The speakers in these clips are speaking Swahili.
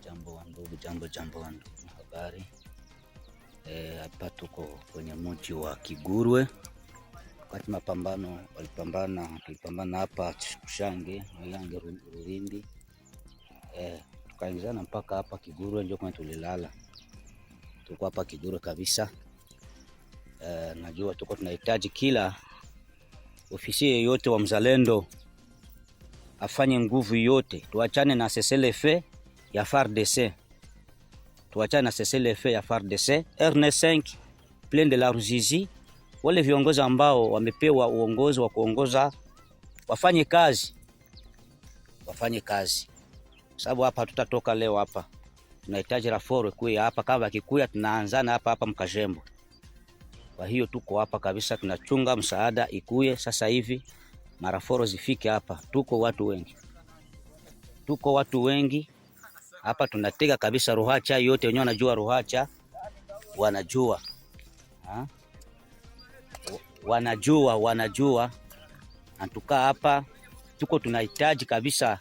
Jambo wa ndugu, habari. Hapa tuko kwenye mji wa Kigurwe. Wakati mapambano tulipambana hapa Shange, Mayange, Rurindi. Tukaingizana mpaka hapa Kigurwe, ndio kwa tulilala. Tuko hapa Kigurwe kabisa. Najua tuko tunahitaji kila ofisi yote wa mzalendo afanye nguvu yote, tuachane na CCLF ya FARDC. Tuachane na CCLF ya FARDC, RN5, Plaine de la Ruzizi, wale viongozi ambao wamepewa uongozi wa kuongoza wafanye kazi. Sababu hapa tutatoka leo hapa. Tunahitaji raforo kuya hapa, kama kikuya tunaanzana hapa Mkajembo. Kwa hiyo tuko hapa kabisa, tunachunga msaada ikuye sasa hivi. Maraforo zifike hapa. Tuko watu wengi hapa, tunatega kabisa Ruhacha yote. Wenyewe wanajua Ruhacha, wanajua. Antuka hapa tuko tunahitaji kabisa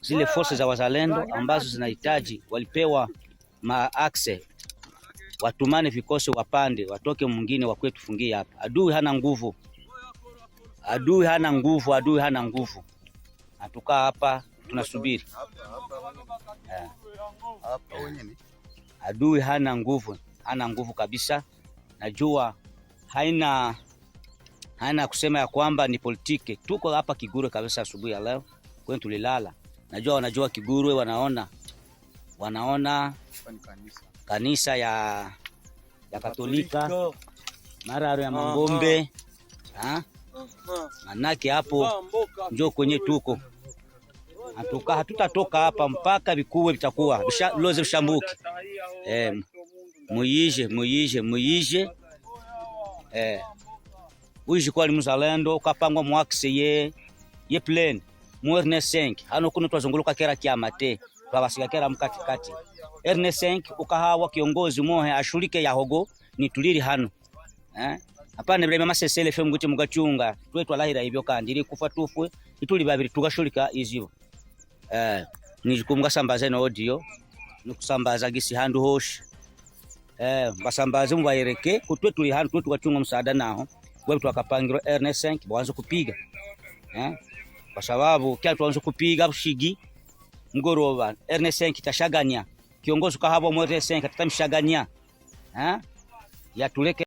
zile forces za wazalendo ambazo zinahitaji, walipewa maakse, watumane vikosi wapande, watoke mwingine wa kwetu fungia hapa. Adui hana nguvu. Antuka hapa tunasubiri. Adui hana nguvu kabisa. Najua haina kusema ya kwamba ni politiki. Tuko hapa Kigurwe kabisa asubuhi ya leo kwetu tulilala. Najua wanajua Kigurwe, wanaona kanisa ya Katolika Mararo ya Mangombe. Manake hapo njoo kwenye tuko. Hatutatoka hapa mpaka vikuwe vitakuwa loze vishambuke. Muyije. Uji kwa mzalendo kapangwa mwakse ye Plaine mu RN5 hano kuno twazunguluka kera kiamate twabasika kera mkatikati RN5 ukahawa kiongozi mohe ashulike yahogo ni tuliri hano hapana bile mama CCLF mguti mugachunga twetu alahira hivyo kandi iri kufa tufwe ituli babiri tugashulika izibo. Nijikumga sambaza na audio nukusambaza gisi handu hoshi basambaze mubayereke kutwe tuli handu twetu gachunga msaada naho wewe twakapangiro RN5 baanze kupiga kwa sababu kila tuanze kupiga bushigi mgoroba RN5 tashaganya kiongozi kahabo mu RN5 tatamshaganya yatuleke